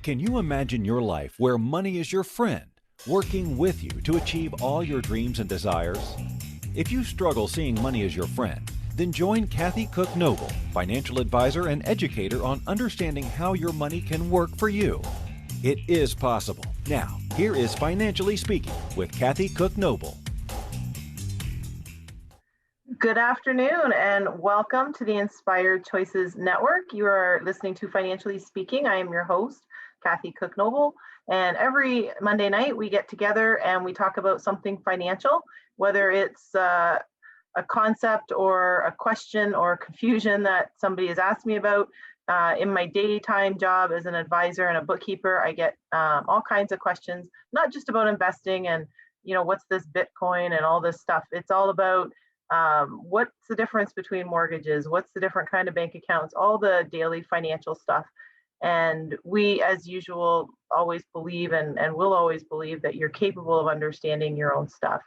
Can you imagine your life where money is your friend, working with you to achieve all your dreams and desires? If you struggle seeing money as your friend, then join Kathy Cook Noble, financial advisor and educator on understanding how your money can work for you. It is possible. Now, here is Financially Speaking with Kathy Cook Noble. Good afternoon and welcome to the Inspired Choices Network. You are listening to Financially Speaking. I am your host, Kathy Cook Noble, and every Monday night we get together and we talk about something financial, whether it's a concept or a question or confusion that somebody has asked me about. In my daytime job as an advisor and a bookkeeper, I get all kinds of questions, not just about investing and, what's this Bitcoin and all this stuff. It's all about what's the difference between mortgages, what's the different kind of bank accounts, all the daily financial stuff. And we, as usual, always believe and will always believe that you're capable of understanding your own stuff.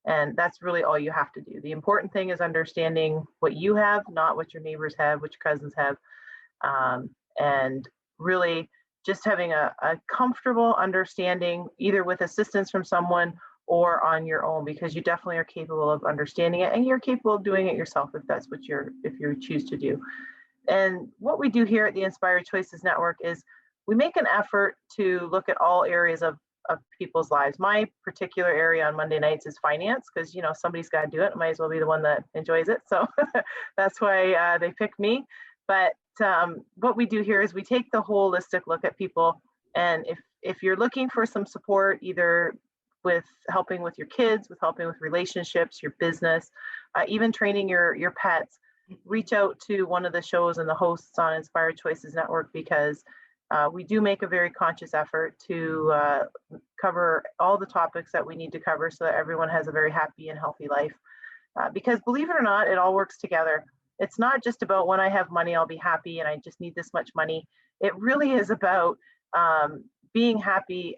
And that's really all you have to do. The important thing is understanding what you have, not what your neighbors have, which cousins have. And really just having a comfortable understanding, either with assistance from someone or on your own, because you definitely are capable of understanding it and you're capable of doing it yourself if that's what if you choose to do. And what we do here at the Inspired Choices Network is we make an effort to look at all areas of people's lives. My particular area on Monday nights is finance, because somebody's got to do it. I might as well be the one that enjoys it. So that's why they picked me. But what we do here is we take the holistic look at people. And if you're looking for some support, either with helping with your kids, with helping with relationships, your business, even training your pets, reach out to one of the shows and the hosts on Inspired Choices Network, because we do make a very conscious effort to cover all the topics that we need to cover so that everyone has a very happy and healthy life. Because believe it or not, it all works together. It's not just about when I have money, I'll be happy and I just need this much money. It really is about being happy,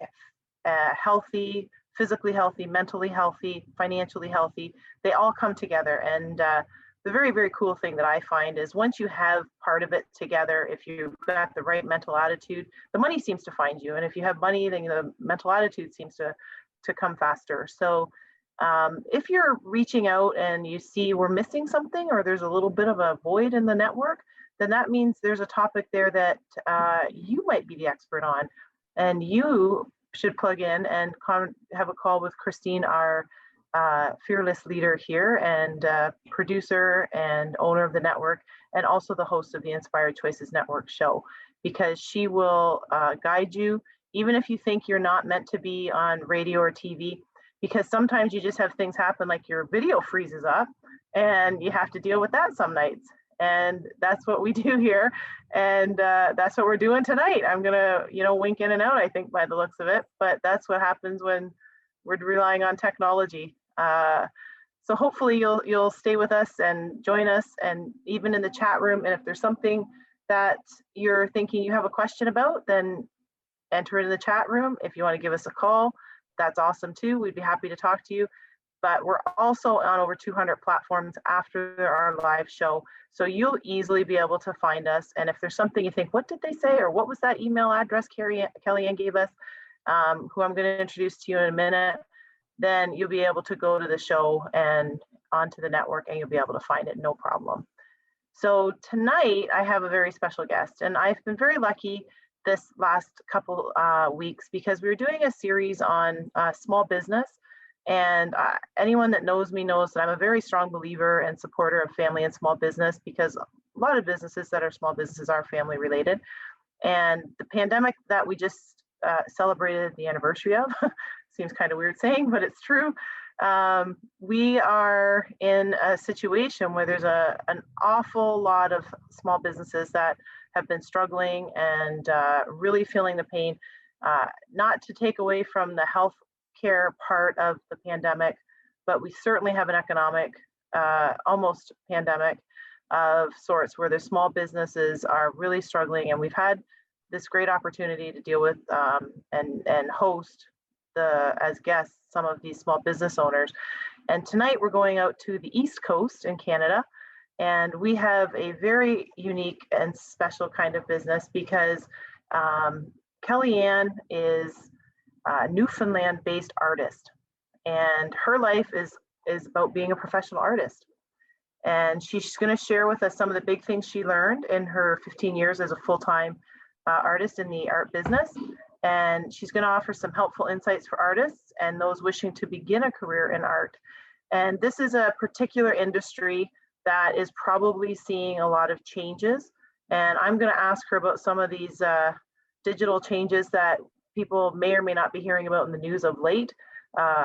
healthy, physically healthy, mentally healthy, financially healthy. They all come together. And the very, very cool thing that I find is once you have part of it together, if you've got the right mental attitude, the money seems to find you. And if you have money, then the mental attitude seems to come faster. So if you're reaching out and you see we're missing something or there's a little bit of a void in the network, then that means there's a topic there that you might be the expert on. And you should plug in and have a call with Christine, our fearless leader here and producer and owner of the network, and also the host of the Inspired Choices Network show, because she will guide you, even if you think you're not meant to be on radio or TV, because sometimes you just have things happen like your video freezes up and you have to deal with that some nights. And that's what we do here. And that's what we're doing tonight. I'm going to, wink in and out, I think, by the looks of it. But that's what happens when we're relying on technology. So hopefully you'll stay with us and join us, and even in the chat room. And if there's something that you're thinking you have a question about, then enter it in the chat room. If you want to give us a call, that's awesome too. We'd be happy to talk to you. But we're also on over 200 platforms after our live show. So you'll easily be able to find us. And if there's something you think, what did they say? Or what was that email address Kelli-Ann gave us, who I'm going to introduce to you in a minute, then you'll be able to go to the show and onto the network and you'll be able to find it, no problem. So tonight I have a very special guest, and I've been very lucky this last couple weeks because we were doing a series on small business. And anyone that knows me knows that I'm a very strong believer and supporter of family and small business, because a lot of businesses that are small businesses are family related. And the pandemic that we just celebrated the anniversary of, seems kind of weird saying, but it's true. We are in a situation where there's an awful lot of small businesses that have been struggling and really feeling the pain, not to take away from the health care part of the pandemic, but we certainly have an economic, almost pandemic of sorts, where the small businesses are really struggling. And we've had this great opportunity to deal with and host as guests some of these small business owners. And tonight we're going out to the East Coast in Canada, and we have a very unique and special kind of business because Kelli-Ann is a Newfoundland-based artist, and her life is about being a professional artist. And she's going to share with us some of the big things she learned in her 15 years as a full-time artist in the art business. And she's going to offer some helpful insights for artists and those wishing to begin a career in art. And this is a particular industry that is probably seeing a lot of changes. And I'm going to ask her about some of these digital changes that people may or may not be hearing about in the news of late,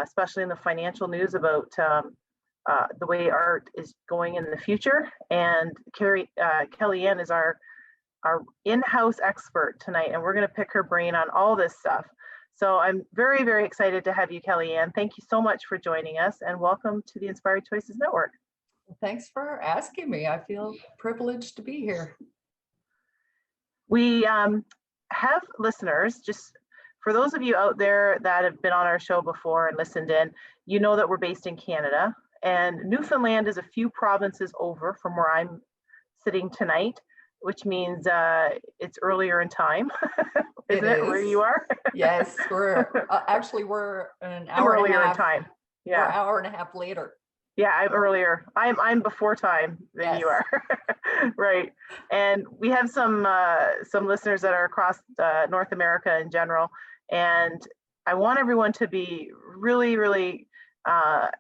especially in the financial news about the way art is going in the future. And Kelli-Ann is our in-house expert tonight, and we're going to pick her brain on all this stuff. So I'm very, very excited to have you, Kelli-Ann. Thank you so much for joining us, and welcome to the Inspired Choices Network. Thanks for asking me. I feel privileged to be here. We have listeners, just for those of you out there that have been on our show before and listened in, you know that we're based in Canada, and Newfoundland is a few provinces over from where I'm sitting tonight, which means it's earlier in time. Isn't it where you are? Yes, we're an hour earlier and a half, in time. Yeah, we're an hour and a half later. Yeah, I'm earlier. I'm before time than you are. Right. And we have some listeners that are across North America in general. And I want everyone to be really, really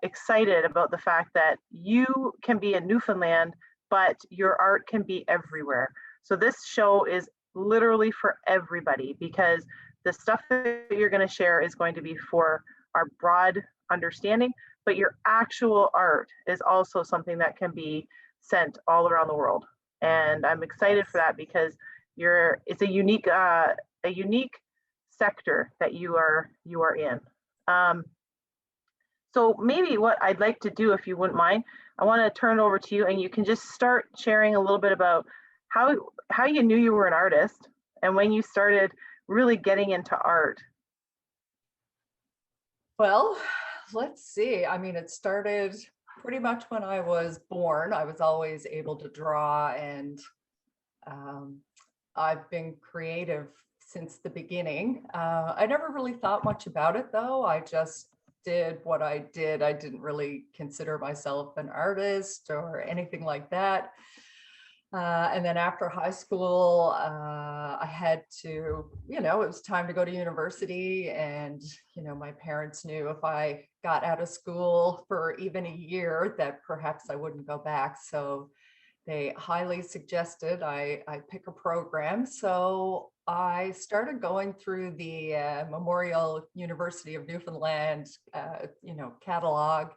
excited about the fact that you can be in Newfoundland, but your art can be everywhere. So this show is literally for everybody, because the stuff that you're going to share is going to be for our broad understanding, but your actual art is also something that can be sent all around the world. And I'm excited for that, because it's a unique sector that you are in. So maybe what I'd like to do, if you wouldn't mind, I want to turn it over to you, and you can just start sharing a little bit about how you knew you were an artist and when you started really getting into art. Well, let's see. I mean, it started pretty much when I was born. I was always able to draw, and I've been creative since the beginning. I never really thought much about it, though. I just did what I did. I didn't really consider myself an artist or anything like that. And then after high school, I had to, it was time to go to university. And, my parents knew if I got out of school for even a year that perhaps I wouldn't go back. So they highly suggested I pick a program. So I started going through the Memorial University of Newfoundland, catalog.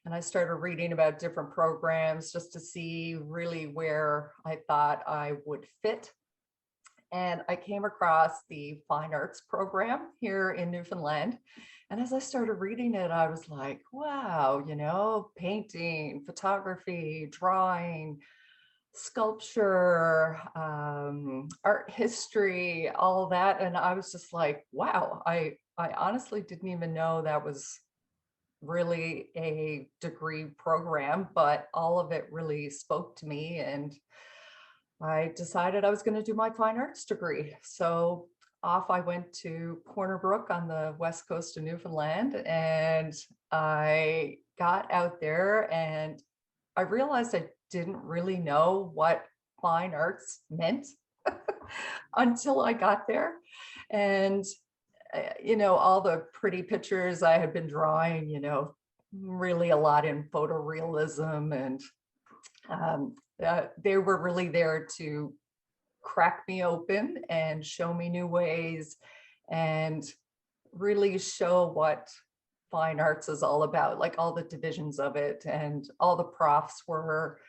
And I started reading about different programs just to see really where I thought I would fit. And I came across the fine arts program here in Newfoundland. And as I started reading it, I was like, wow, painting, photography, drawing, sculpture, art history, all that. And I was just like, wow, I honestly didn't even know that was really a degree program, but all of it really spoke to me, and I decided I was going to do my fine arts degree. So off I went to Corner Brook on the west coast of Newfoundland, and I got out there and I realized I didn't really know what fine arts meant until I got there. And all the pretty pictures I had been drawing, really a lot in photorealism, and they were really there to crack me open and show me new ways and really show what fine arts is all about, like all the divisions of it, and all the profs were,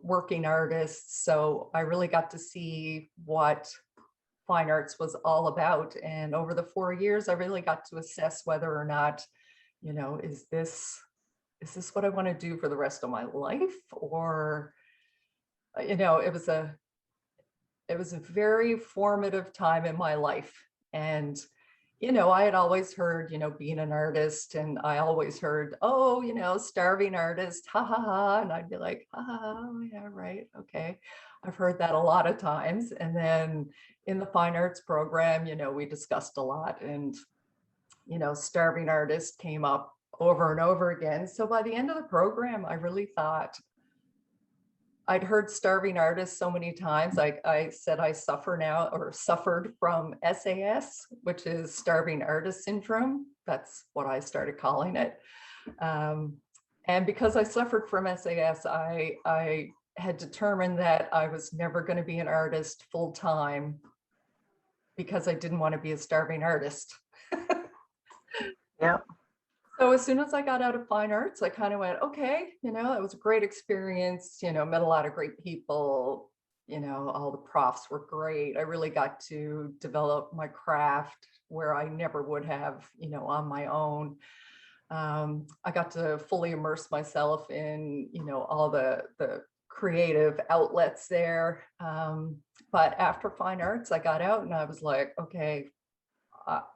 working artists. So I really got to see what fine arts was all about. And over the 4 years, I really got to assess whether or not, is this what I want to do for the rest of my life? Or, it was a very formative time in my life. And I had always heard, being an artist, and I always heard, oh, starving artist, ha ha ha. And I'd be like, ha ha ha, oh, yeah, right, okay. I've heard that a lot of times. And then in the fine arts program, we discussed a lot, and, starving artist came up over and over again. So by the end of the program, I really thought, I'd heard starving artist so many times. I said I suffered from SAS, which is starving artist syndrome. That's what I started calling it. And because I suffered from SAS, I had determined that I was never going to be an artist full time because I didn't want to be a starving artist. Yeah. So as soon as I got out of fine arts, I kind of went, okay, it was a great experience, met a lot of great people, all the profs were great. I really got to develop my craft where I never would have, on my own. I got to fully immerse myself in, all the creative outlets there. But after fine arts, I got out and I was like, okay,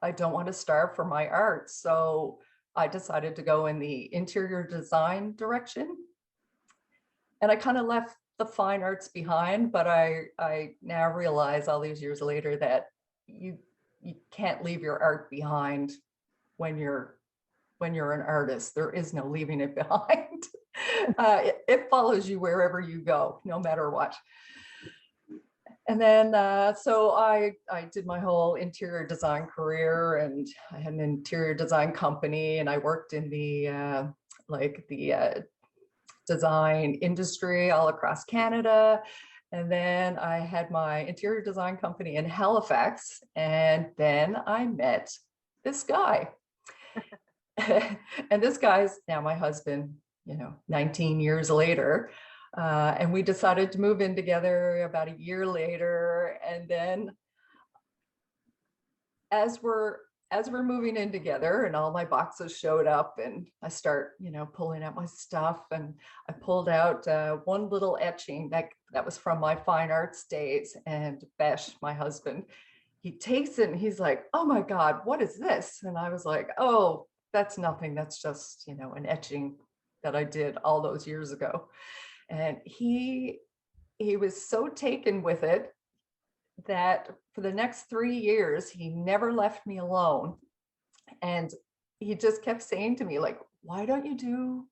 I don't want to starve for my art. So I decided to go in the interior design direction. And I kind of left the fine arts behind, but I now realize all these years later that you can't leave your art behind when you're an artist. There is no leaving it behind. It follows you wherever you go, no matter what. And then, so I did my whole interior design career, and I had an interior design company, and I worked in the design industry all across Canada. And then I had my interior design company in Halifax, and then I met this guy. And this guy's now my husband, 19 years later. And we decided to move in together about a year later. And then as we're moving in together and all my boxes showed up, and I start, pulling out my stuff, and I pulled out one little etching that was from my fine arts days. And Besh, my husband, he takes it and he's like, oh my God, what is this? And I was like, oh, that's nothing. That's just, an etching that I did all those years ago. And he was so taken with it that for the next 3 years, he never left me alone. And he just kept saying to me, like, why don't you do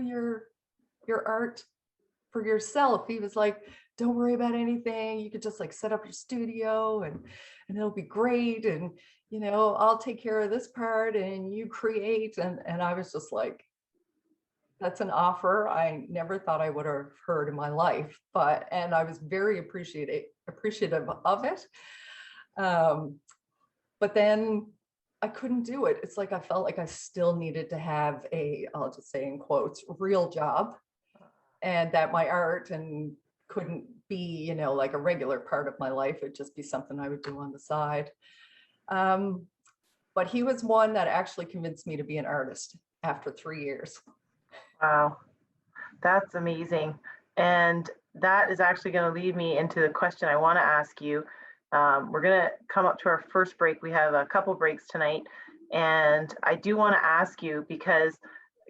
your art for yourself? He was like, don't worry about anything. You could just set up your studio and it'll be great. And, I'll take care of this part and you create. And I was just like, that's an offer I never thought I would have heard in my life, and I was very appreciative of it. But then I couldn't do it. It's like I felt like I still needed to have I'll just say in quotes, real job, and that my art and couldn't be, like a regular part of my life. It'd just be something I would do on the side. But he was one that actually convinced me to be an artist after 3 years. Wow, that's amazing. And that is actually going to lead me into the question I want to ask you. We're going to come up to our first break. We have a couple breaks tonight. And I do want to ask you, because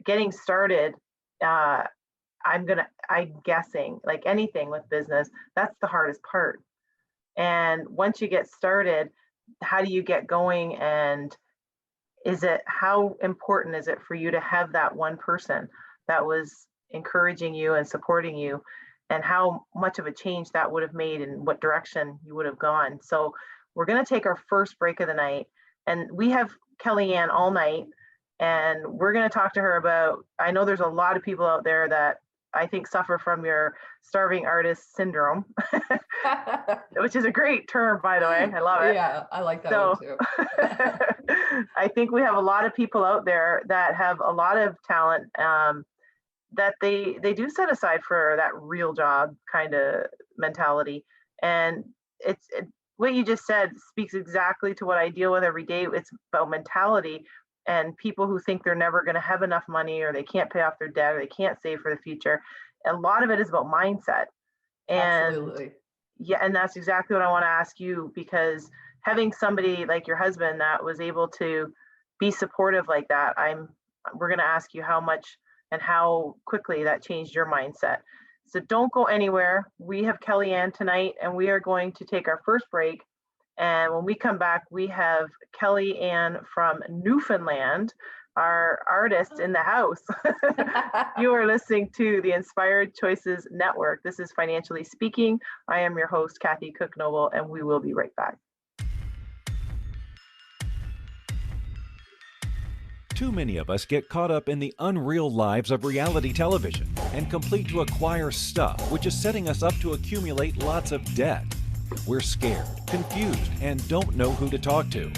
getting started, I'm guessing, like anything with business, that's the hardest part. And once you get started, how do you get going? And how important is it for you to have that one person that was encouraging you and supporting you, and how much of a change that would have made and what direction you would have gone? So we're going to take our first break of the night, and we have Kelli-Ann all night, and we're going to talk to her about, I know there's a lot of people out there that I think suffer from your starving artist syndrome, which is a great term, by the way. I love it. Yeah, I like that one too. I think we have a lot of people out there that have a lot of talent, that they do set aside for that real job kind of mentality. And what you just said speaks exactly to what I deal with every day. It's about mentality, and people who think they're never going to have enough money, or they can't pay off their debt, or they can't save for the future. A lot of it is about mindset. And absolutely. Yeah, and that's exactly what I want to ask you, because having somebody like your husband that was able to be supportive like that, we're going to ask you how much and how quickly that changed your mindset. So don't go anywhere. We have Kelli-Ann tonight, and we are going to take our first break. And when we come back, we have Kelli-Ann from Newfoundland, our artist in the house. You are listening to the Inspired Choices Network. This is Financially Speaking. I am your host, Kathy Cook-Noble, and we will be right back. Too many of us get caught up in the unreal lives of reality television and complete to acquire stuff, which is setting us up to accumulate lots of debt. We're scared, confused, and don't know who to talk to.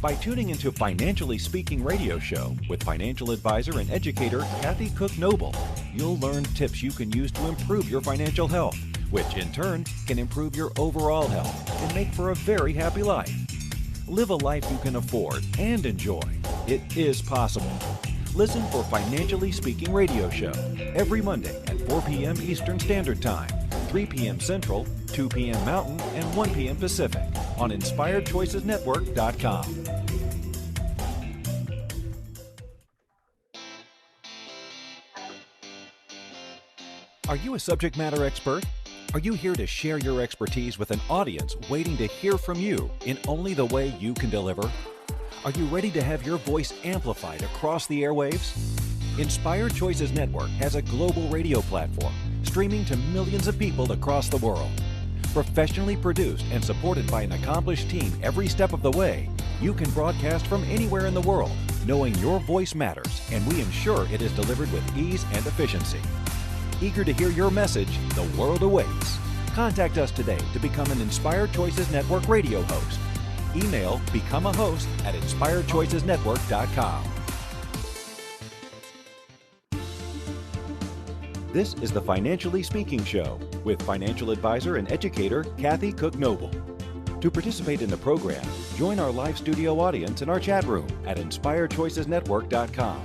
By tuning into Financially Speaking radio show with financial advisor and educator Kathy Cook-Noble, you'll learn tips you can use to improve your financial health, which in turn can improve your overall health and make for a very happy life. Live a life you can afford and enjoy. It is possible. Listen for Financially Speaking radio show every Monday at 4 p.m. Eastern Standard Time, 3 p.m. Central, 2 p.m. Mountain, and 1 p.m. Pacific on InspiredChoicesNetwork.com. Are you a subject matter expert? Are you here to share your expertise with an audience waiting to hear from you in only the way you can deliver? Are you ready to have your voice amplified across the airwaves? Inspired Choices Network has a global radio platform streaming to millions of people across the world. Professionally produced and supported by an accomplished team every step of the way, you can broadcast from anywhere in the world, knowing your voice matters, and we ensure it is delivered with ease and efficiency. Eager to hear your message, the world awaits. Contact us today to become an Inspired Choices Network radio host. Email become a host at inspiredchoicesnetwork.com. This is the Financially Speaking Show with financial advisor and educator Kathy Cook-Noble. To participate in the program, join our live studio audience in our chat room at inspiredchoicesnetwork.com.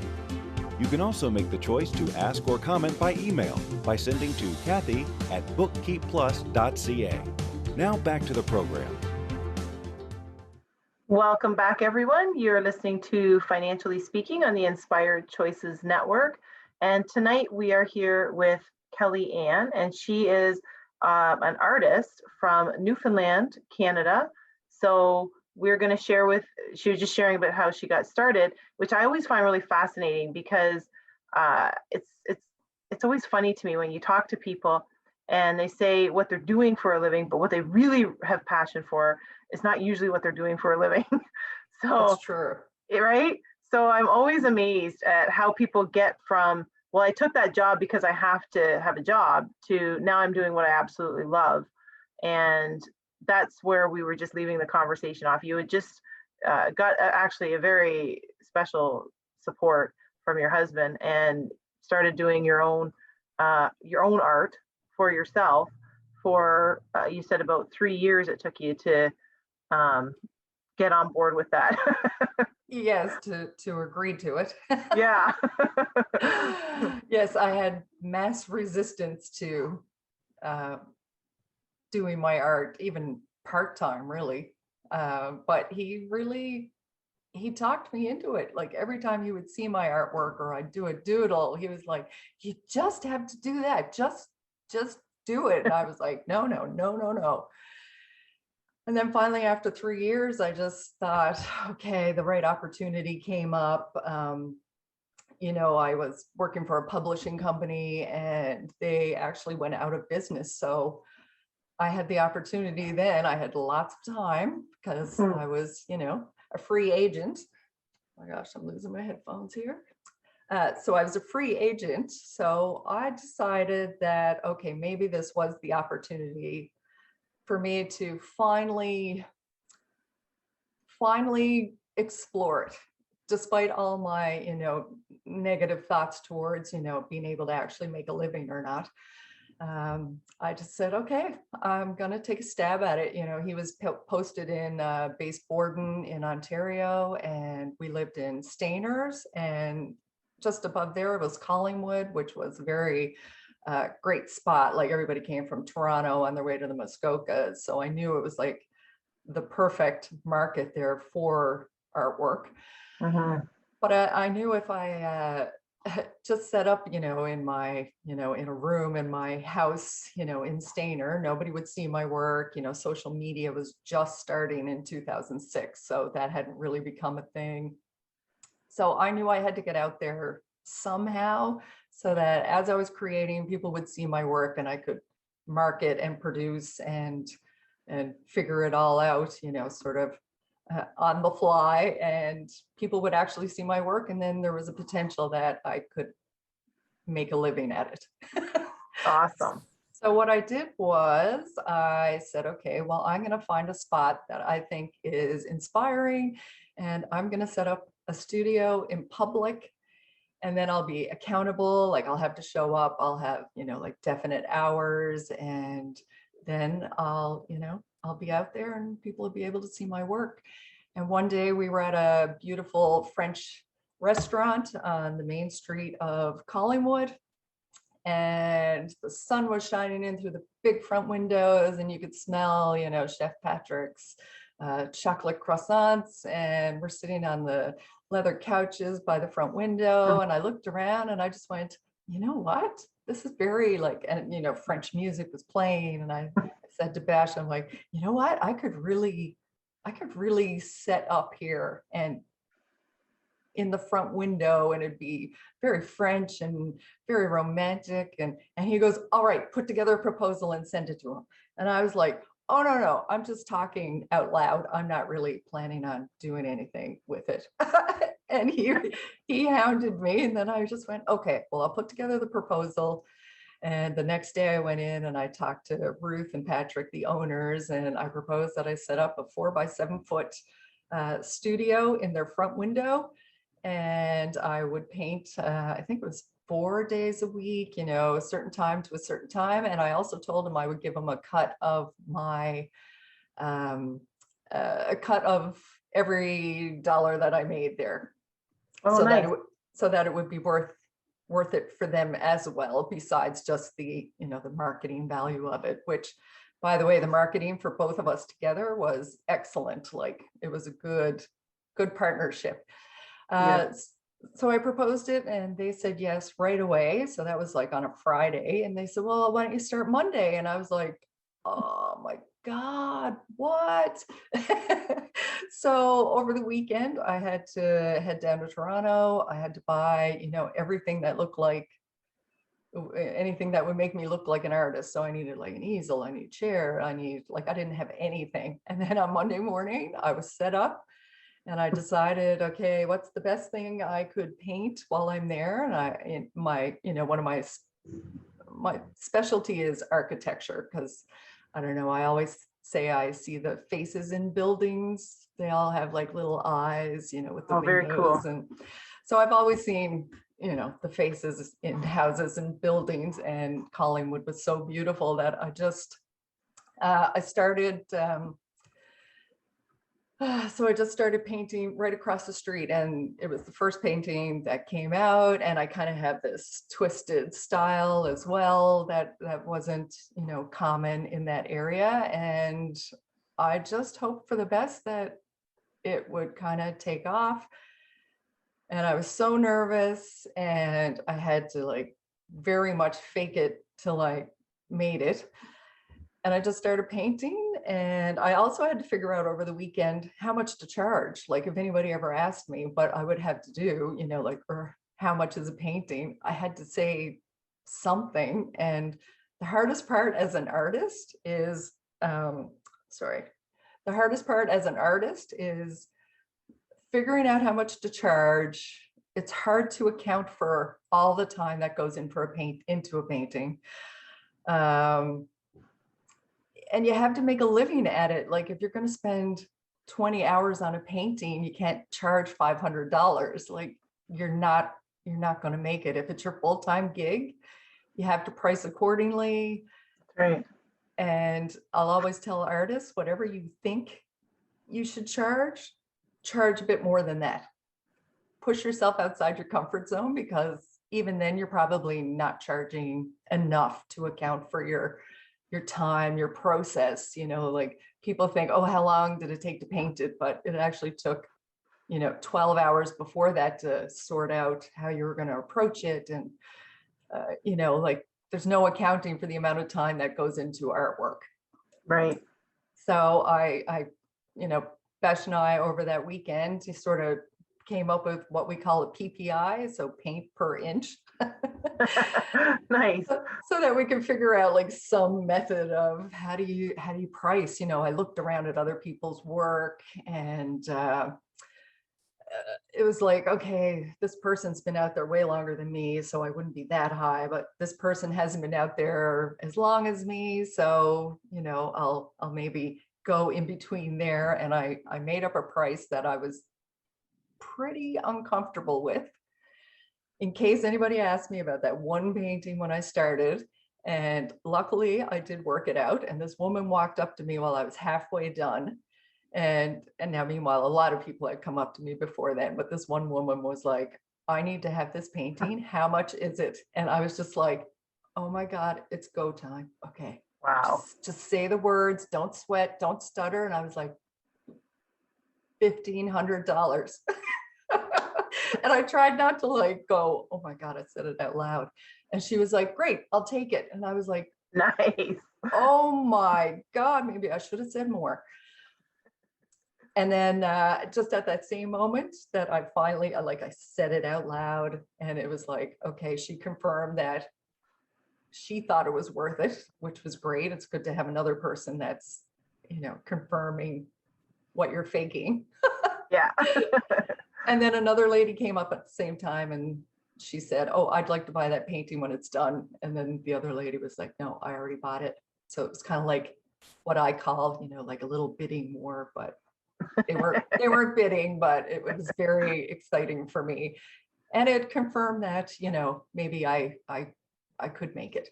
You can also make the choice to ask or comment by email by sending to Kathy@bookkeepplus.ca. Now back to the program. Welcome back, everyone. You're listening to Financially Speaking on the Inspired Choices Network. And tonight we are here with Kelli-Ann, and she is an artist from Newfoundland, Canada. So we're going to share she was just sharing about how she got started, which I always find really fascinating because it's always funny to me when you talk to people and they say what they're doing for a living, but what they really have passion for is not usually what they're doing for a living. So That's true. Right? So I'm always amazed at how people get from, well, I took that job because I have to have a job, to now I'm doing what I absolutely love. And that's where we were just leaving the conversation off. You had just got actually a very special support from your husband and started doing your own art for yourself for, you said about 3 years it took you to get on board with that. Yes, to agree to it. Yeah. Yes, I had mass resistance to doing my art, even part-time, really. But he talked me into it. Like every time he would see my artwork or I'd do a doodle, he was like, you just have to do that. Just do it. And I was like, no. And then finally, after 3 years, I just thought, okay, the right opportunity came up. I was working for a publishing company and they actually went out of business. So I had the opportunity then. I had lots of time because I was, a free agent. Oh my gosh, I'm losing my headphones here. So I was a free agent. So I decided that, okay, maybe this was the opportunity for me to finally explore it, despite all my, negative thoughts towards, being able to actually make a living or not. I just said, okay, I'm going to take a stab at it. He was posted in Base Borden in Ontario, and we lived in Stainers, and just above there it was Collingwood, which was a very great spot. Like everybody came from Toronto on their way to the Muskokas. So I knew it was like the perfect market there for artwork. Mhm. But I knew if I just set up, in my, in a room in my house, in Stainer, nobody would see my work. Social media was just starting in 2006, so that hadn't really become a thing. So I knew I had to get out there somehow, so that as I was creating, people would see my work and I could market and produce and figure it all out, sort of on the fly, and people would actually see my work, and then there was a potential that I could make a living at it. Awesome. So what I did was I said, okay, well, I'm going to find a spot that I think is inspiring, and I'm going to set up a studio in public, and then I'll be accountable. Like, I'll have to show up, I'll have, like definite hours, and then I'll be out there and people will be able to see my work. And one day we were at a beautiful French restaurant on the main street of Collingwood, and the sun was shining in through the big front windows, and you could smell, Chef Patrick's chocolate croissants, and we're sitting on the leather couches by the front window. And I looked around and I just went, you know what? This is very and French music was playing. And I said to Bash, I'm like, you know what? I could really set up here and in the front window, and it'd be very French and very romantic. And he goes, all right, put together a proposal and send it to him. And I was like, oh, no, I'm just talking out loud. I'm not really planning on doing anything with it. And he hounded me. And then I just went, okay, well, I'll put together the proposal. And the next day I went in and I talked to Ruth and Patrick, the owners, and I proposed that I set up a 4-by-7-foot studio in their front window. And I would paint, I think it was 4 days a week, a certain time to a certain time. And I also told him I would give him a cut of my, a cut of every dollar that I made there. Oh, so nice. that it would be worth it for them as well, besides just the, the marketing value of it, which, by the way, the marketing for both of us together was excellent. Like, it was a good partnership. Yeah. So I proposed it and they said yes right away. So that was like on a Friday, and they said, well, why don't you start Monday? And I was like, oh my God, what? So over the weekend, I had to head down to Toronto. I had to buy, everything that looked like anything that would make me look like an artist. So I needed like an easel, I need a chair, I didn't have anything. And then on Monday morning, I was set up. And I decided, okay, what's the best thing I could paint while I'm there? And one of my specialty is architecture, because I don't know, I always say I see the faces in buildings. They all have like little eyes, with the windows. Very cool. And so I've always seen, the faces in houses and buildings, and Collingwood was so beautiful that I started, so I just started painting right across the street, and it was the first painting that came out. And I kind of have this twisted style as well that wasn't, common in that area. And I just hoped for the best that it would kind of take off. And I was so nervous, and I had to very much fake it till I made it. And I just started painting, and I also had to figure out over the weekend how much to charge. Like, if anybody ever asked me what I would have to do, or how much is a painting, I had to say something. And the hardest part as an artist is, figuring out how much to charge. It's hard to account for all the time that goes into a painting. And you have to make a living at it. Like, if you're going to spend 20 hours on a painting, you can't charge $500. Like, you're not going to make it. If it's your full-time gig, you have to price accordingly. Right. And I'll always tell artists, whatever you think you should charge a bit more than that. Push yourself outside your comfort zone, because even then you're probably not charging enough to account for your time, your process. people think, oh, how long did it take to paint it? But it actually took, 12 hours before that to sort out how you were going to approach it. And, like there's no accounting for the amount of time that goes into artwork. Right. So Besh and I over that weekend just sort of came up with what we call a PPI, so paint per inch. Nice. So that we can figure out like some method of how do you price. I looked around at other people's work, and it was like, okay, this person's been out there way longer than me, so I wouldn't be that high, but this person hasn't been out there as long as me, so I'll maybe go in between there. And I made up a price that I was pretty uncomfortable with, in case anybody asked me about that one painting when I started. And luckily I did work it out. And this woman walked up to me while I was halfway done. And now, meanwhile, a lot of people had come up to me before then, but this one woman was like, I need to have this painting. How much is it? And I was just like, oh my God, it's go time. Okay. Wow. Just say the words, don't sweat, don't stutter. And I was like, $1,500. And I tried not to like go, oh my God, I said it out loud. And she was like, great, I'll take it. And I was like, nice. Oh my God, maybe I should have said more. And then just at that same moment that I finally, I said it out loud, and it was like, okay, she confirmed that she thought it was worth it, which was great. It's good to have another person that's, confirming what you're faking. Yeah. And then another lady came up at the same time, and she said, oh, I'd like to buy that painting when it's done. And then the other lady was like, no, I already bought it. So it was kind of like what I call, like a little bidding war, but they weren't bidding, but it was very exciting for me. And it confirmed that, maybe I could make it.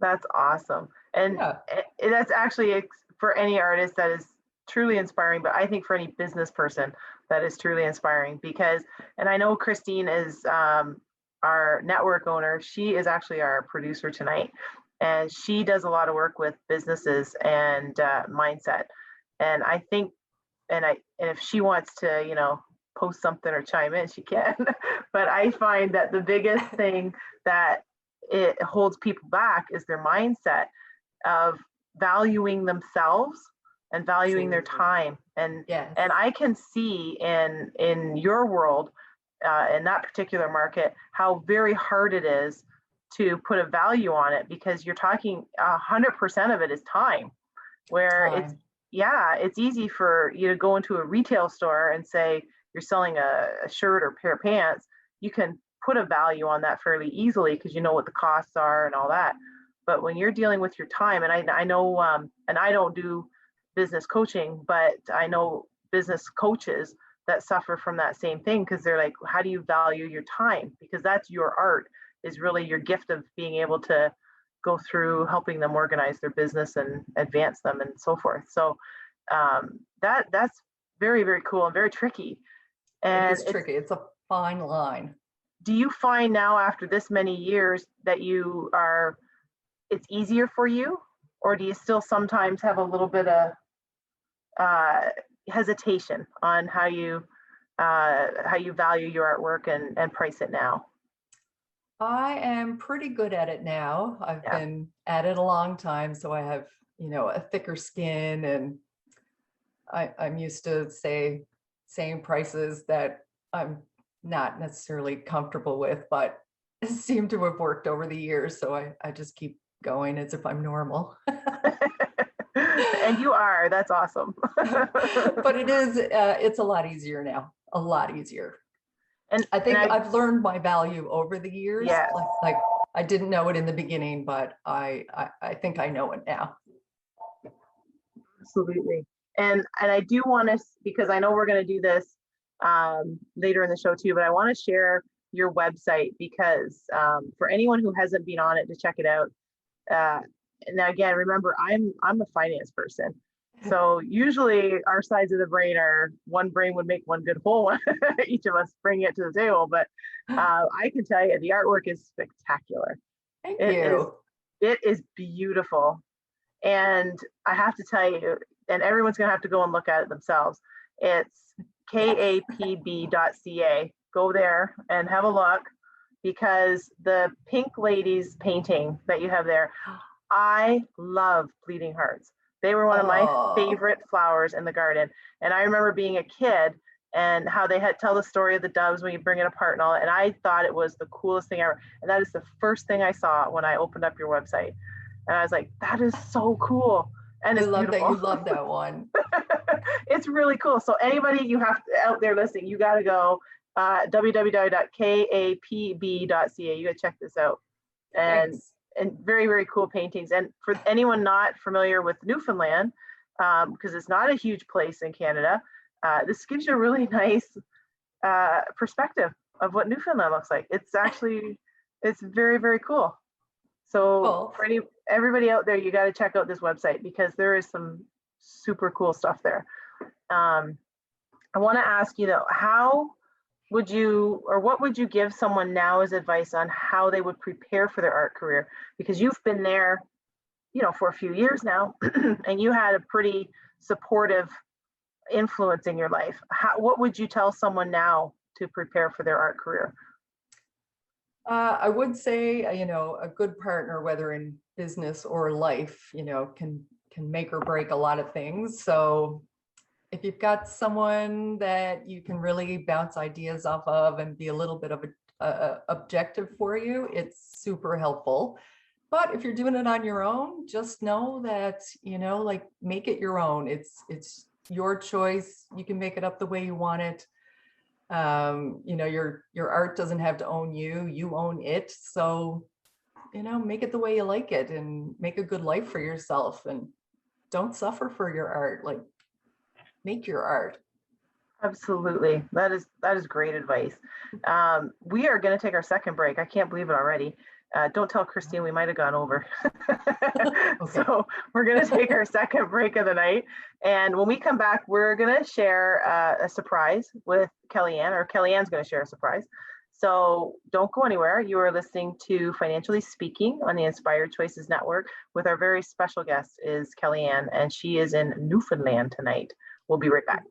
That's awesome. And yeah. That's actually, for any artist, that is truly inspiring, but I think for any business person, that is truly inspiring, because, and I know Christine is our network owner. She is actually our producer tonight, and she does a lot of work with businesses and mindset. And I think, and if she wants to, post something or chime in, she can. But I find that the biggest thing that it holds people back is their mindset of valuing themselves and valuing their time. And yes. And I can see in your world, in that particular market, how very hard it is to put a value on it, because you're talking 100% of it is time, where it's easy for you to go into a retail store and say you're selling a shirt or pair of pants. You can put a value on that fairly easily because you know what the costs are and all that. But when you're dealing with your time, and I know, and I don't do business coaching, but I know business coaches that suffer from that same thing, because they're like, how do you value your time? Because that's your art, is really your gift of being able to go through helping them organize their business and advance them and so forth. So that's very, very cool and very tricky. And it's tricky. It's a fine line. Do you find now, after this many years, that it's easier for you, or do you still sometimes have a little bit of hesitation on how you value your artwork and price it now? I am pretty good at it now. I've been at it a long time, so I have, a thicker skin, and I'm used to saying prices that I'm not necessarily comfortable with, but seem to have worked over the years. So I just keep going as if I'm normal. And you are. That's awesome. But it's a lot easier now. A lot easier. And I think I've learned my value over the years. Yes. Like I didn't know it in the beginning, but I think I know it now. Absolutely. And I do want to, because I know we're going to do this later in the show too, but I want to share your website, because for anyone who hasn't been on it, to check it out. Now again, remember, I'm a finance person. So usually our sides of the brain are, one brain would make one good whole one, each of us bring it to the table. But I can tell you the artwork is spectacular. Thank you. It is beautiful. And I have to tell you, and everyone's going to have to go and look at it themselves. It's kapb.ca. Go there and have a look, because the Pink Ladies painting that you have there, I love bleeding hearts. They were one of my favorite flowers in the garden. And I remember being a kid and how they had tell the story of the doves when you bring it apart and all. And I thought it was the coolest thing ever. And that is the first thing I saw when I opened up your website. And I was like, that is so cool. And it's love beautiful. that you love that one. It's really cool. So anybody you have out there listening, you got to go www.kapb.ca. You got to check this out. And very, very cool paintings. And for anyone not familiar with Newfoundland, because it's not a huge place in Canada, this gives you a really nice perspective of what Newfoundland looks like. It's very, very cool. So for everybody out there, you got to check out this website, because there is some super cool stuff there. I want to ask you though, what would you give someone now as advice on how they would prepare for their art career? Because you've been there, for a few years now, and you had a pretty supportive influence in your life. What would you tell someone now to prepare for their art career? I would say, a good partner, whether in business or life, can make or break a lot of things. So if you've got someone that you can really bounce ideas off of and be a little bit of a objective for you, it's super helpful. But if you're doing it on your own, just know that, make it your own. It's your choice. You can make it up the way you want it. Your art doesn't have to own you. You own it. So, make it the way you like it and make a good life for yourself, and don't suffer for your art. Like, make your art. Absolutely. That is great advice. We are going to take our second break. I can't believe it already. Don't tell Christine, we might have gone over. Okay. So we're going to take our second break of the night. And when we come back, we're going to share a surprise with Kelli-Ann, or Kelli-Ann's going to share a surprise. So don't go anywhere. You are listening to Financially Speaking on the Inspired Choices Network with our very special guest is Kelli-Ann, and she is in Newfoundland tonight. We'll be right back.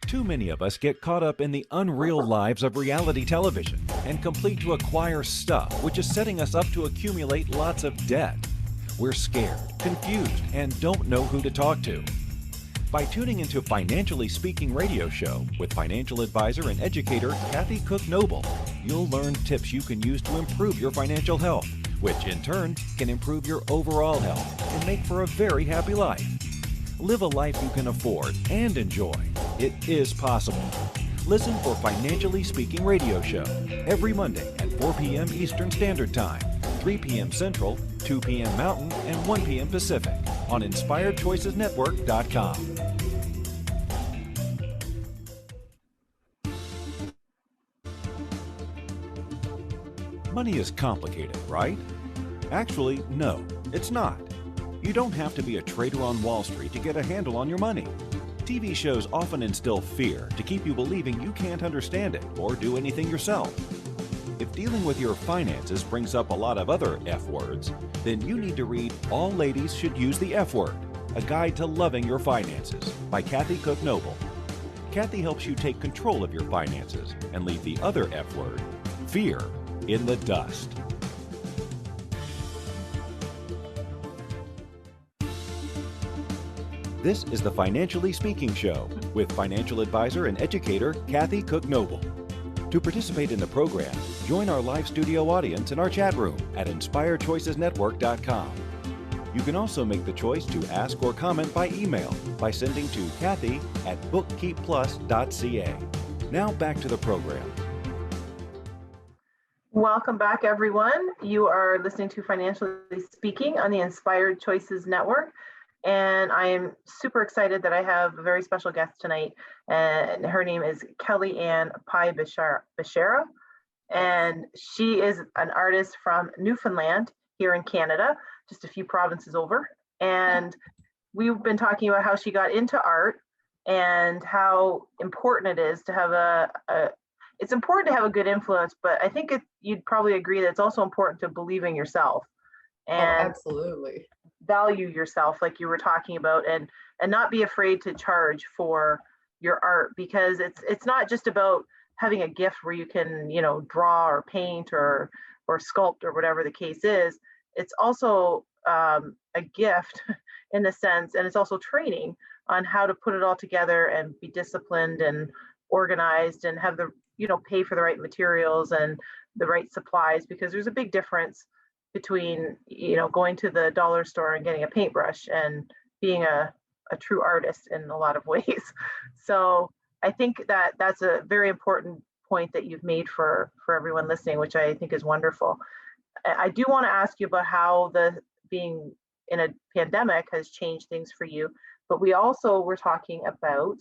Too many of us get caught up in the unreal lives of reality television and complete to acquire stuff, which is setting us up to accumulate lots of debt. We're scared, confused, and don't know who to talk to. By tuning into Financially Speaking radio show with financial advisor and educator Kathy Cook-Noble, you'll learn tips you can use to improve your financial health, which in turn can improve your overall health and make for a very happy life. Live a life you can afford and enjoy. It is possible. Listen for Financially Speaking radio show every Monday at 4 p.m. Eastern Standard Time, 3 p.m. Central, 2 p.m. Mountain, and 1 p.m. Pacific on InspiredChoicesNetwork.com. Money is complicated, right? Actually, no, it's not. You don't have to be a trader on Wall Street to get a handle on your money. TV shows often instill fear to keep you believing you can't understand it or do anything yourself. If dealing with your finances brings up a lot of other F words, then you need to read All Ladies Should Use the F Word, A Guide to Loving Your Finances by Kathy Cook-Noble. Kathy helps you take control of your finances and leave the other F word, fear, in the dust. This is the Financially Speaking Show with financial advisor and educator Kathy Cook-Noble. To participate in the program, join our live studio audience in our chat room at InspiredChoicesNetwork.com. You can also make the choice to ask or comment by email by sending to Kathy@bookkeepplus.ca. Now back to the program. Welcome back, everyone. You are listening to Financially Speaking on the Inspired Choices Network. And I am super excited that I have a very special guest tonight. And her name is Kelli-Ann Pye-Beshara. And she is an artist from Newfoundland here in Canada, just a few provinces over. And we've been talking about how she got into art and how important it is to have it's important to have a good influence, but I think you'd probably agree that it's also important to believe in yourself. Oh, and absolutely. value yourself like you were talking about, and not be afraid to charge for your art, because it's not just about having a gift where you can, you know, draw or paint or sculpt or whatever the case is. It's also a gift in a sense, and it's also training on how to put it all together and be disciplined and organized and have the, you know, pay for the right materials and the right supplies, because there's a big difference between, you know, going to the dollar store and getting a paintbrush and being a true artist in a lot of ways. So I think that that's a very important point that you've made for everyone listening, which I think is wonderful. I do want to ask you about how the being in a pandemic has changed things for you, but we also were talking about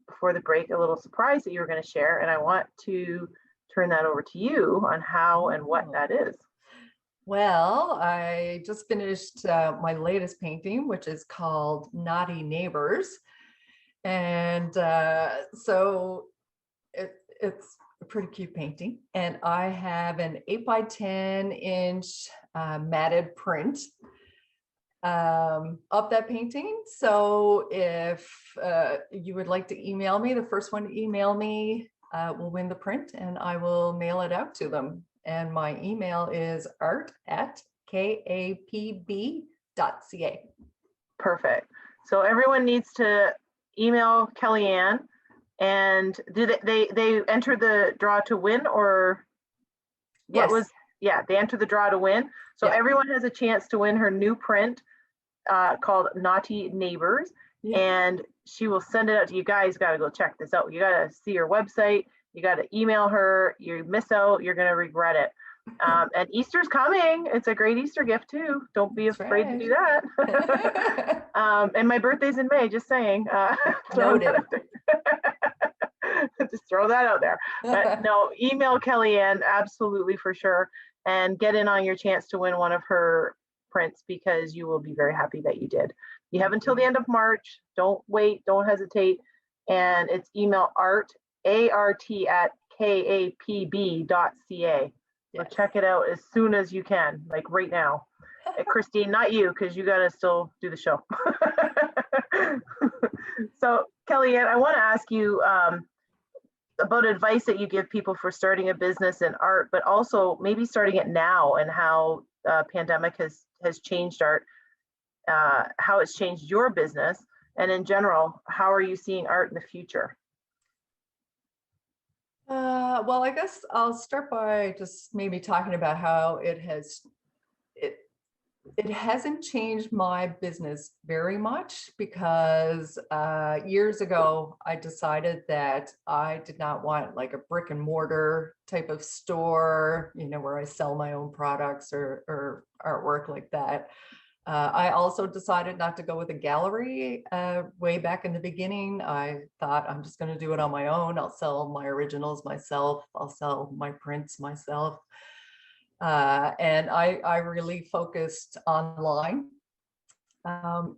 before the break a little surprise that you were going to share, and I want to turn that over to you on how and what that is. Well, I just finished my latest painting, which is called Knotty Neighbours. And so it's a pretty cute painting. And I have an 8 by 10 inch matted print of that painting. So if you would like to email me, the first one to email me will win the print, and I will mail it out to them. And my email is art@kapb.ca. Perfect. So everyone needs to email Kelli-Ann, and did they enter the draw to win, or what Yes. was, yeah, they entered the draw to win. So Yeah. everyone has a chance to win her new print called Knotty Neighbours. Yeah. And she will send it out to you. Guys got to go check this out. You got to see her website. You got to email her. You miss out, you're going to regret it. And Easter's coming. It's a great Easter gift too. Don't be afraid to do that. And my birthday's in May, just saying. Noted. Just throw that out there. But no, email Kelli-Ann, absolutely, for sure, and get in on your chance to win one of her prints, because you will be very happy that you did. You have until the end of March. Don't wait, don't hesitate. And it's email art@kapb.ca. So check it out as soon as you can, like right now. Christine, not you, because you got to still do the show. So Kelli-Ann, I want to ask you about advice that you give people for starting a business in art, but also maybe starting it now, and how pandemic has changed art, how it's changed your business, and in general, how are you seeing art in the future? Well, I guess I'll start by just maybe talking about how it hasn't changed my business very much, because years ago I decided that I did not want like a brick and mortar type of store, you know, where I sell my own products or artwork like that. I also decided not to go with a gallery way back in the beginning. I thought, I'm just going to do it on my own. I'll sell my originals myself. I'll sell my prints myself. And I really focused online.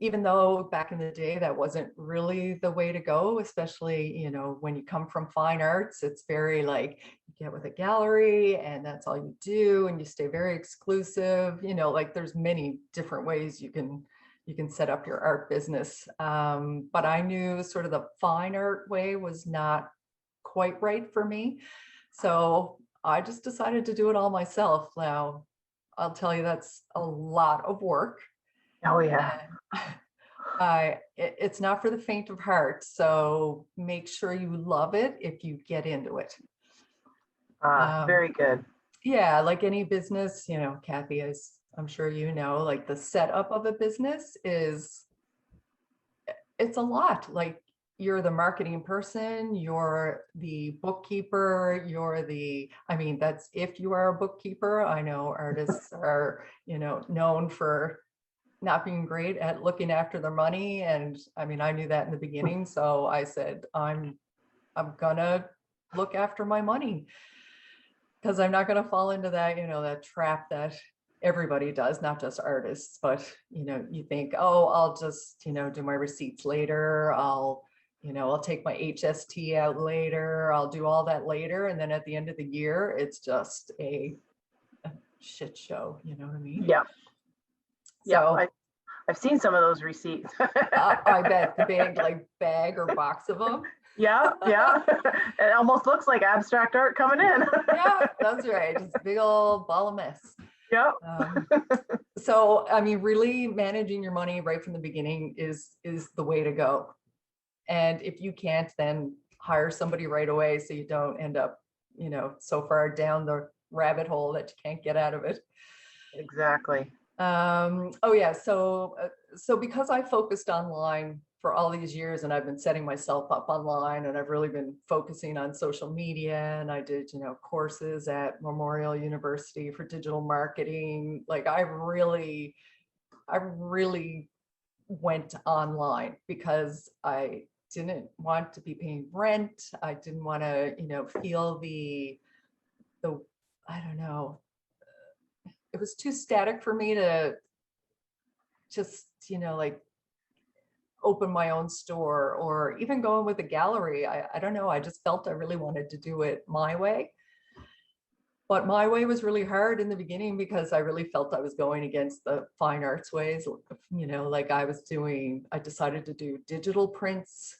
Even though back in the day that wasn't really the way to go, especially, you know, when you come from fine arts, it's very like you get with a gallery and that's all you do, and you stay very exclusive, you know, like there's many different ways you can set up your art business. But I knew sort of the fine art way was not quite right for me. So I just decided to do it all myself. Now, I'll tell you, that's a lot of work. Oh yeah. It's not for the faint of heart. So make sure you love it if you get into it. Very good. Yeah, like any business, you know, Kathy, as I'm sure you know, like the setup of a business it's a lot. Like you're the marketing person, you're the bookkeeper, I mean, that's if you are a bookkeeper. I know artists are, you know, known for not being great at looking after their money. And I mean, I knew that in the beginning. So I said, I'm gonna look after my money, because I'm not gonna fall into that, you know, that trap that everybody does, not just artists, but, you know, you think, oh, I'll just, you know, do my receipts later. I'll take my HST out later. I'll do all that later. And then at the end of the year, it's just shit show, you know what I mean? Yeah. Yeah. So I've seen some of those receipts. I bet the big like bag or box of them. Yeah. It almost looks like abstract art coming in. Yeah, that's right. Just a big old ball of mess. Yeah. So, I mean, really managing your money right from the beginning is the way to go. And if you can't, then hire somebody right away so you don't end up, so far down the rabbit hole that you can't get out of it. Exactly. Oh yeah. So because I focused online for all these years and I've been setting myself up online and I've really been focusing on social media and I did, courses at Memorial University for digital marketing. Like I really went online because I didn't want to be paying rent. I didn't want to, feel the, I don't know, it was too static for me to just, like open my own store or even going with a gallery. I don't know. I just felt I really wanted to do it my way. But my way was really hard in the beginning because I really felt I was going against the fine arts ways. Like I decided to do digital prints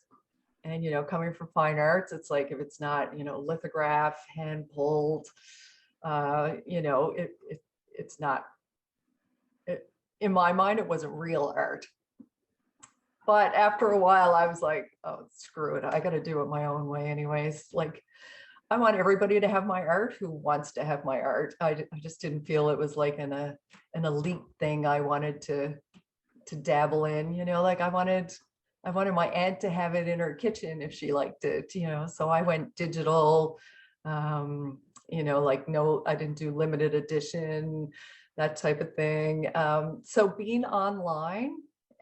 and, coming from fine arts, it's like, if it's not, lithograph, hand pulled, it's not, in my mind, it wasn't real art. But after a while, I was like, oh, screw it. I got to do it my own way anyways. Like, I want everybody to have my art who wants to have my art. I just didn't feel it was like an elite thing I wanted to dabble in, like I wanted my aunt to have it in her kitchen if she liked it, so I went digital, like, no, I didn't do limited edition, that type of thing. So being online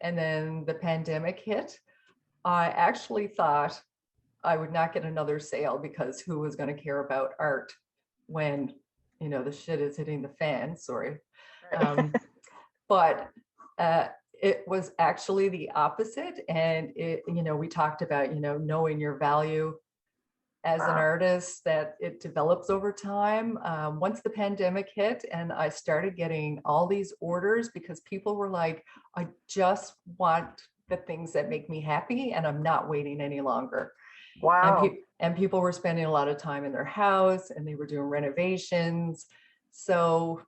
and then the pandemic hit, I actually thought I would not get another sale because who was going to care about art when, the shit is hitting the fan, sorry. Right. But it was actually the opposite. And we talked about, knowing your value as an artist, that it develops over time. Once the pandemic hit and I started getting all these orders because people were like, I just want the things that make me happy and I'm not waiting any longer. Wow. And people were spending a lot of time in their house and they were doing renovations. So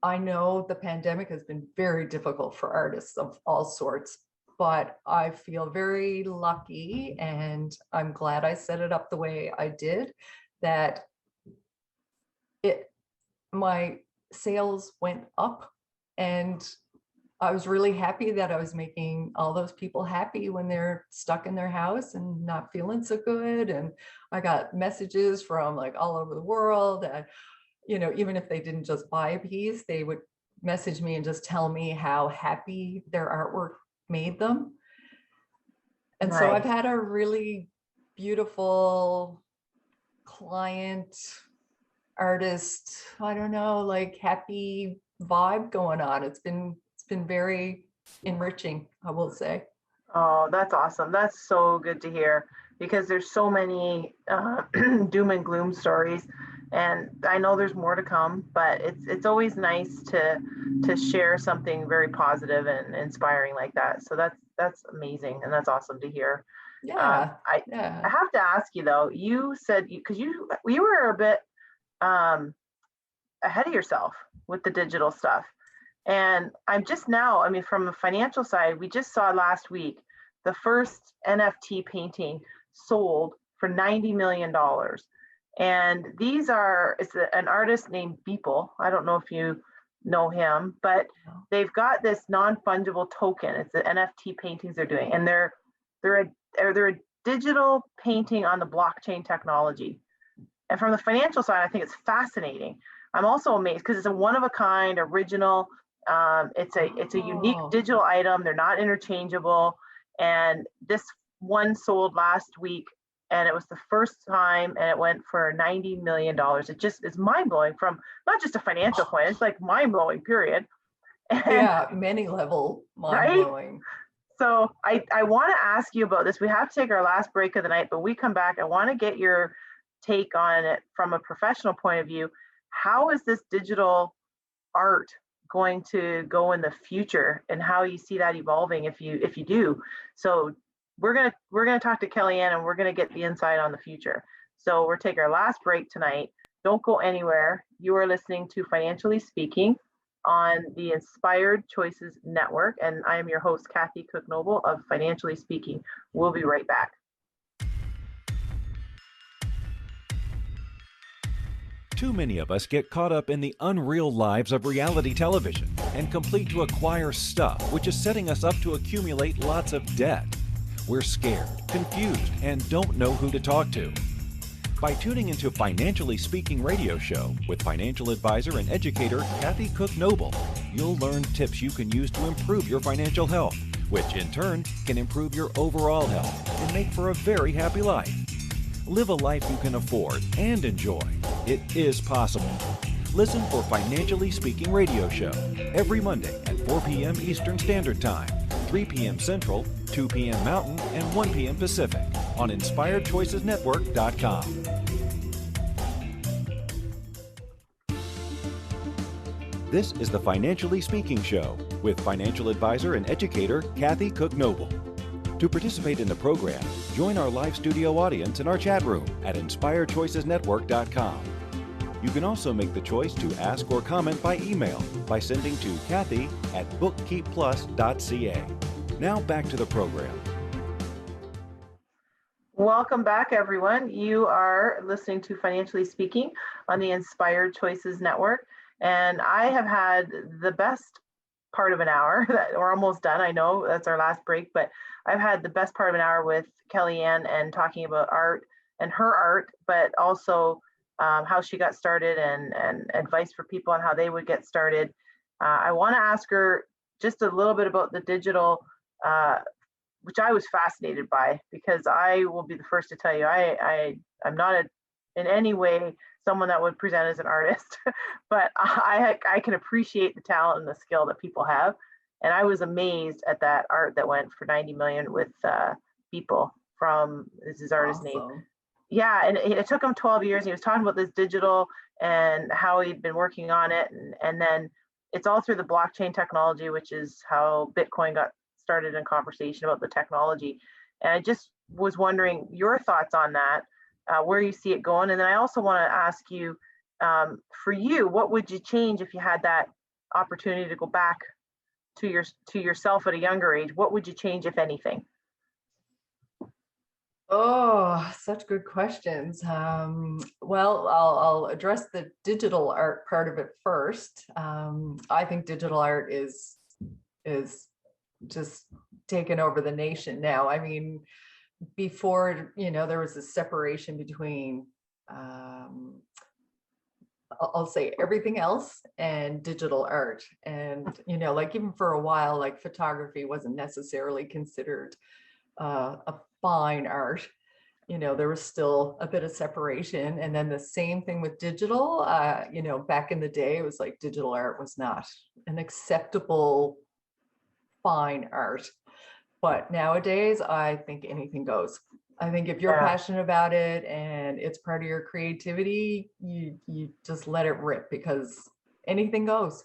I know the pandemic has been very difficult for artists of all sorts, but I feel very lucky and I'm glad I set it up the way I did, that my sales went up and I was really happy that I was making all those people happy when they're stuck in their house and not feeling so good. And I got messages from like all over the world that, even if they didn't just buy a piece, they would message me and just tell me how happy their artwork made them. And Nice. so I've had a really beautiful client, artist, I don't know, like happy vibe going on. It's been very enriching, I will say. Oh, that's awesome. That's so good to hear because there's so many doom and gloom stories, and I know there's more to come. But it's always nice to share something very positive and inspiring like that. So that's amazing, and that's awesome to hear. Yeah. I have to ask you though. You said because you were a bit ahead of yourself with the digital stuff. And I'm just now, I mean, from the financial side, we just saw last week the first NFT painting sold for $90 million. And it's an artist named Beeple. I don't know if you know him, but they've got this non-fungible token. It's the NFT paintings they're doing. And they're a digital painting on the blockchain technology. And from the financial side, I think it's fascinating. I'm also amazed because it's a one-of-a-kind original. It's a unique digital item. They're not interchangeable. And this one sold last week and it was the first time and it went for $90 million. It just is mind-blowing from not just a financial point, it's like mind-blowing, period. And, yeah, many level mind-blowing. Right? So I want to ask you about this. We have to take our last break of the night, but we come back. I want to get your take on it from a professional point of view. how is this digital art going to go in the future, and how you see that evolving if you do. So we're gonna talk to Kelli-Ann, and we're gonna get the insight on the future. So we're taking our last break tonight. Don't go anywhere. You are listening to Financially Speaking on the Inspired Choices Network, and I am your host, Kathy Cook-Noble of Financially Speaking. We'll be right back. Too many of us get caught up in the unreal lives of reality television and complete to acquire stuff, which is setting us up to accumulate lots of debt. We're scared, confused, and don't know who to talk to. By tuning into Financially Speaking radio show with financial advisor and educator Kathy Cook-Noble, you'll learn tips you can use to improve your financial health, which in turn can improve your overall health and make for a very happy life. Live a life you can afford and enjoy. It is possible. Listen for Financially Speaking radio show every Monday at 4 p.m. Eastern Standard Time, 3 p.m. Central, 2 p.m. Mountain, and 1 p.m. Pacific on InspiredChoicesNetwork.com. This is the Financially Speaking Show with financial advisor and educator Kathy Cook-Noble. To participate in the program, join our live studio audience in our chat room at InspiredChoicesNetwork.com. You can also make the choice to ask or comment by email by sending to Kathy@bookkeepplus.ca. Now back to the program. Welcome back, everyone. You are listening to Financially Speaking on the Inspired Choices Network, and I have had the best part of an hour. That we're almost done. I know that's our last break, but I've had the best part of an hour with Kelli-Ann and talking about art and her art, but also how she got started and advice for people on how they would get started. I want to ask her just a little bit about the digital, which I was fascinated by, because I will be the first to tell you, I'm not in any way someone that would present as an artist, but I can appreciate the talent and the skill that people have. And I was amazed at that art that went for 90 million with people from, this is his artist name. Yeah, and it took him 12 years. He was talking about this digital and how he'd been working on it. And then it's all through the blockchain technology, which is how Bitcoin got started in conversation about the technology. And I just was wondering your thoughts on that, where you see it going. And then I also want to ask you, for you, what would you change if you had that opportunity to go back to yourself at a younger age? What would you change, if anything? Oh, such good questions. Well, I'll address the digital art part of it first. I think digital art is just taken over the nation now. I mean, before, there was a separation between, I'll say everything else and digital art. And, like even for a while, like photography wasn't necessarily considered a fine art. There was still a bit of separation. And then the same thing with digital, back in the day, it was like digital art was not an acceptable fine art. But nowadays, I think anything goes. I think if you're passionate about it and it's part of your creativity, you just let it rip, because anything goes.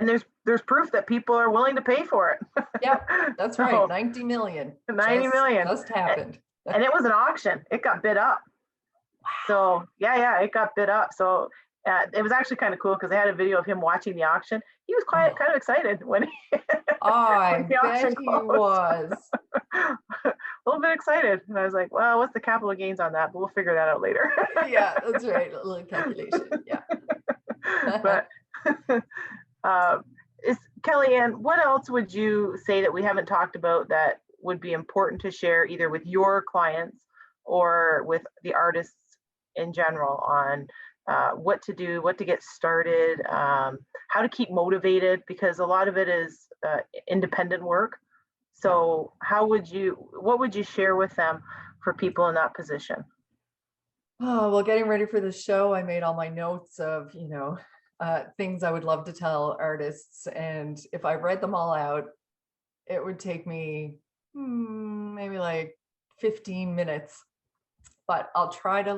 And there's proof that people are willing to pay for it. Yeah, that's right. 90 million. 90 million. Just happened. And it was an auction. It got bid up. Wow. So yeah, it got bid up. So it was actually kind of cool, because they had a video of him watching the auction. He was kind of excited when he I bet he was. A little bit excited. And I was like, well, what's the capital gains on that? But we'll figure that out later. Yeah, that's right. A little calculation. Yeah. But is Kelli-Ann, what else would you say that we haven't talked about that would be important to share, either with your clients or with the artists in general, on what to do, what to get started, how to keep motivated, because a lot of it is independent work. So what would you share with them for people in that position? Oh, well, getting ready for the show, I made all my notes of, things I would love to tell artists. And if I read them all out, it would take me maybe like 15 minutes, but I'll try to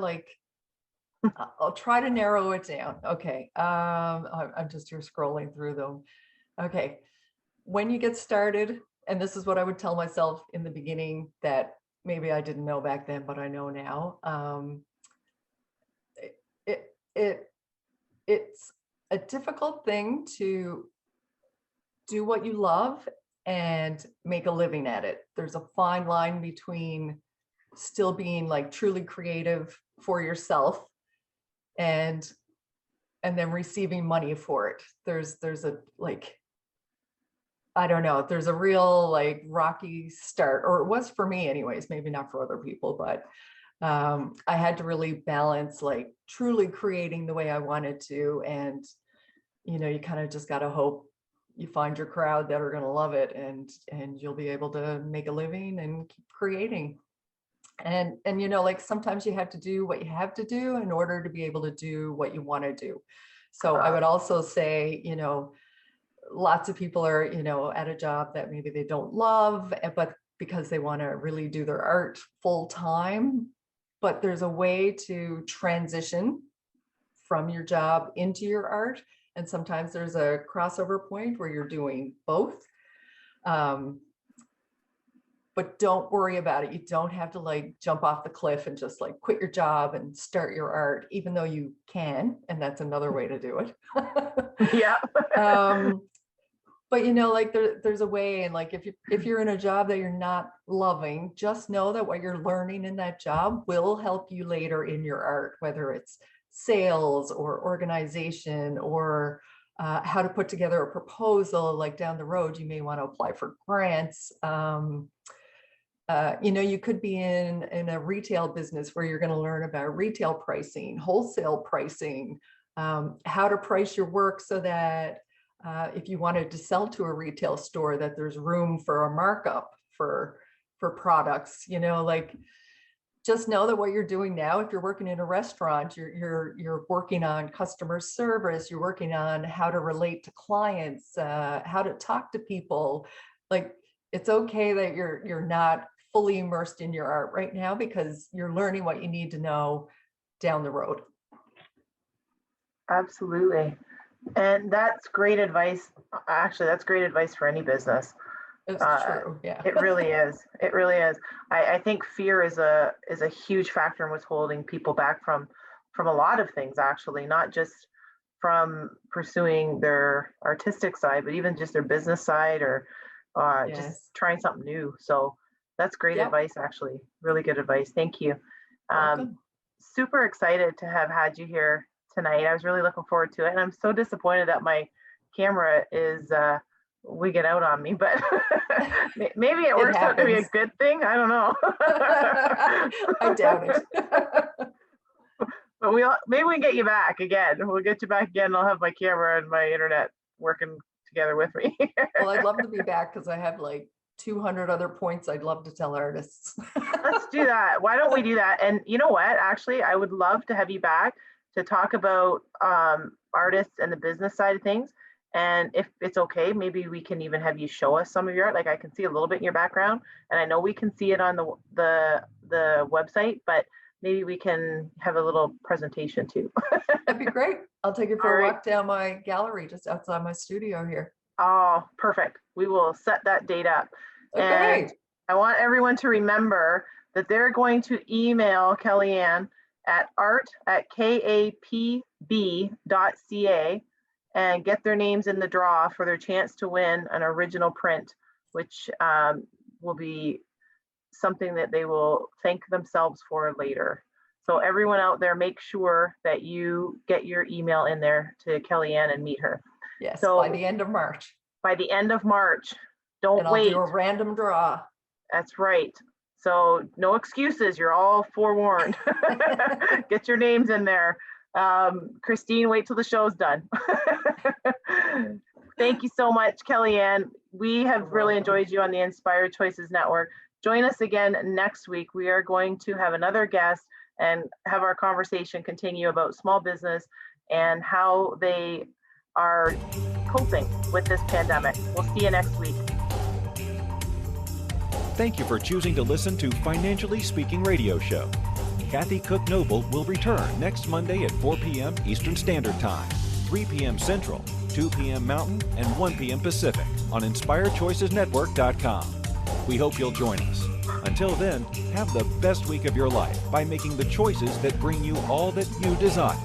I'll try to narrow it down. Okay. I'm just here scrolling through them. Okay. When you get started, and this is what I would tell myself in the beginning that maybe I didn't know back then, but I know now. It's a difficult thing to do what you love and make a living at it. There's a fine line between still being like truly creative for yourself and then receiving money for it. There's a like, I don't know, there's a real like rocky start, or it was for me anyways, maybe not for other people, but I had to really balance like truly creating the way I wanted to. And, you know, you kind of just got to hope you find your crowd that are going to love it, and you'll be able to make a living and keep creating. And, you know, like sometimes you have to do what you have to do in order to be able to do what you want to do. So I would also say, you know, lots of people are, you know, at a job that maybe they don't love, but because they want to really do their art full time. But there's a way to transition from your job into your art. And sometimes there's a crossover point where you're doing both. But don't worry about it. You don't have to like jump off the cliff and just like quit your job and start your art, even though you can. And that's another way to do it. Yeah. But you know, like there's a way, and like if you're in a job that you're not loving, just know that what you're learning in that job will help you later in your art, whether it's sales or organization or how to put together a proposal. Like down the road, you may want to apply for grants. You know, you could be in a retail business where you're going to learn about retail pricing, wholesale pricing, how to price your work so that if you wanted to sell to a retail store, that there's room for a markup for products. You know, like just know that what you're doing now, if you're working in a restaurant, you're working on customer service, you're working on how to relate to clients, how to talk to people. Like it's okay that you're not fully immersed in your art right now, because you're learning what you need to know down the road. Absolutely. And that's great advice. Actually, that's great advice for any business. It's true. Yeah. It really is. It really is. I think fear is a huge factor in what's holding people back from a lot of things, actually, not just from pursuing their artistic side, but even just their business side, or just trying something new. So that's great advice, actually. Really good advice. Thank you. Super excited to have had you here tonight. I was really looking forward to it. And I'm so disappointed that my camera is wigging out on me, but maybe it works out to be a good thing. I don't know. I doubt it. But maybe we can get you back again. We'll get you back again. And I'll have my camera and my internet working together with me. Well, I'd love to be back because I have like 200 other points I'd love to tell artists. Let's do that. Why don't we do that? And you know what? Actually, I would love to have you back to talk about artists and the business side of things. And if it's okay, maybe we can even have you show us some of your art. Like I can see a little bit in your background, and I know we can see it on the website, but maybe we can have a little presentation too. That'd be great. I'll take you for a walk down my gallery just outside my studio here. Oh, perfect. We will set that date up. Okay. And I want everyone to remember that they're going to email Kelli-Ann at art@kapb.ca and get their names in the draw for their chance to win an original print, which will be something that they will thank themselves for later. So everyone out there, make sure that you get your email in there to Kelli-Ann and meet her. Yes, so by the end of March. By the end of March. Don't wait. I'll do a random draw. That's right. So no excuses. You're all forewarned. Get your names in there. Christine, wait till the show's done. Thank you so much, Kelli-Ann. We have really enjoyed you on the Inspired Choices Network. Join us again next week. We are going to have another guest and have our conversation continue about small business and how they are coping with this pandemic. We'll see you next week. Thank you for choosing to listen to Financially Speaking Radio Show. Kathy Cook Noble will return next Monday at 4 p.m. Eastern Standard Time, 3 p.m. Central, 2 p.m. Mountain, and 1 p.m. Pacific on InspiredChoicesNetwork.com. We hope you'll join us. Until then, have the best week of your life by making the choices that bring you all that you desire.